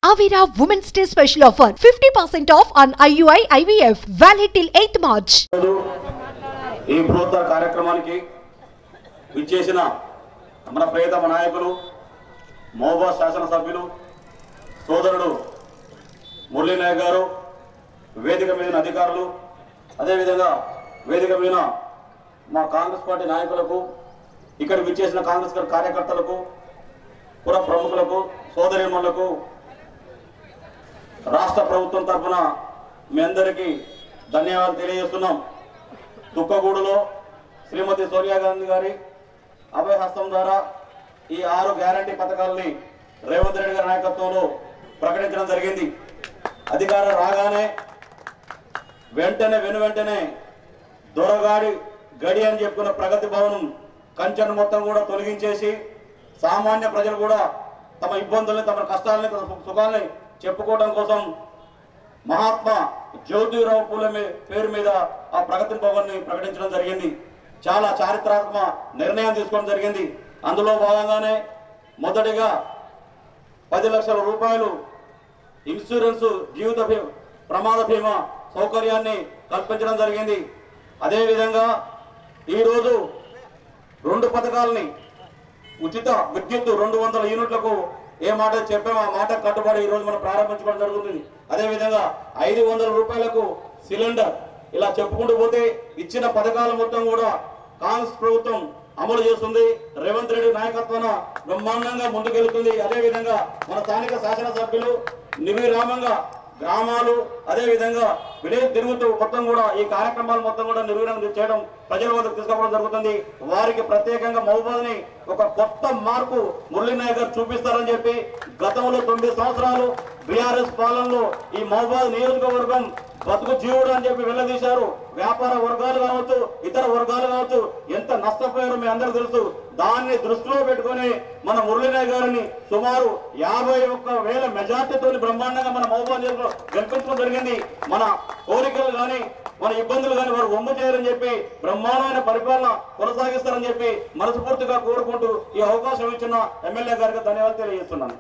Avira Women's Day special offer 50% off on IUI IVF valid till 8th March. ఈ బృహత్తర కార్యక్రమానికి విచ్చేసిన మన ప్రియతమ నాయకులు మహబూబాబాద్ శాసన సభ్యులు సోదరుడు మురళీ నాయక్ గారు, వేదిక మీద అధికారులు, అదే విధంగా వేదిక మీద మా కాంగ్రెస్ పార్టీ నాయకులకు, ఇక్కడ విచ్చేసిన కాంగ్రెస్ కార్యకర్తలకు, పుర ప్రముఖులకు, సోదరీమణులకు రాష్ట్ర ప్రభుత్వం తరఫున మీ అందరికీ ధన్యవాదాలు తెలియజేస్తున్నాం. దుక్కగూడులో శ్రీమతి సోనియా గాంధీ గారి అభయహస్తం ద్వారా ఈ 6 గ్యారంటీ పథకాలని రేవంత్ రెడ్డి గారి నాయకత్వంలో ప్రకటించడం జరిగింది. అధికారం రాగానే వెంటనే దొరగాడి గడి అని చెప్పుకున్న ప్రగతి భవనం కంచెను మొత్తం కూడా తొలగించేసి సామాన్య ప్రజలు కూడా తమ ఇబ్బందుల్ని, తమ కష్టాలని, తమ సుఖాలని చెప్పుకోవడం కోసం మహాత్మా జ్యోతిరావు పూలే పేరు మీద ఆ ప్రగతి భవన్ని ప్రకటించడం జరిగింది. చాలా చారిత్రాత్మక నిర్ణయం తీసుకోవడం జరిగింది. అందులో భాగంగానే మొదటిగా 10 లక్షల రూపాయలు ఇన్సూరెన్స్ జీవిత ప్రమాద బీమా సౌకర్యాన్ని కల్పించడం జరిగింది. అదేవిధంగా ఈరోజు 2 పథకాలని ఉచిత విద్యుత్ 200 యూనిట్లకు ఏ మాట చెప్పామో ఆ మాట కట్టుబడి ఈరోజు మనం ప్రారంభించుకోవడం జరుగుతుంది. అదేవిధంగా 500 రూపాయలకు సిలిండర్, ఇలా చెప్పుకుంటూ పోతే ఇచ్చిన పథకాల మొత్తం కూడా కాంగ్రెస్ ప్రభుత్వం అమలు చేస్తుంది. రేవంత్ రెడ్డి నాయకత్వాన బ్రహ్మాండంగా ముందుకెళ్తుంది. అదేవిధంగా మన స్థానిక శాసనసభ్యులు నిర్విరామంగా గ్రామాలు, అదేవిధంగా విలేజ్ తిరుగుతూ మొత్తం కూడా ఈ కార్యక్రమాలు మొత్తం కూడా నిర్వహణ చేయడం, ప్రజల వద్దకు తీసుకోవడం జరుగుతుంది. వారికి ప్రత్యేకంగా మహబూబాబాద్ ని ఒక కొత్త మార్పు మురళీ నాయక్ గారు చూపిస్తారని చెప్పి గతంలో 9 సంవత్సరాలు బీఆర్ఎస్ పాలనలో ఈ మహబూబాబాద్ నియోజకవర్గం బతుకు జీవుడు అని చెప్పి వెళ్ళదీశారు. వ్యాపార వర్గాలు కావచ్చు, ఇతర వర్గాలు కావచ్చు, ఎంత నష్టపోయారో మీ అందరూ తెలుసు. దాన్ని దృష్టిలో పెట్టుకుని మన మురళీ నాయక్ గారిని సుమారు 51,000 మెజార్టీతో బ్రహ్మాండంగా మన మహబూబాబాద్ జిల్లాలో గెలిపించడం జరిగింది. మన కోరికలు కానీ, మన ఇబ్బందులు కానీ వారు ఒమ్ము చేయరని చెప్పి బ్రహ్మాండమైన పరిపాలన కొనసాగిస్తారని చెప్పి మనస్ఫూర్తిగా కోరుకుంటూ ఈ అవకాశం ఇచ్చిన ఎమ్మెల్యే గారికి ధన్యవాదాలు తెలియజేస్తున్నాను.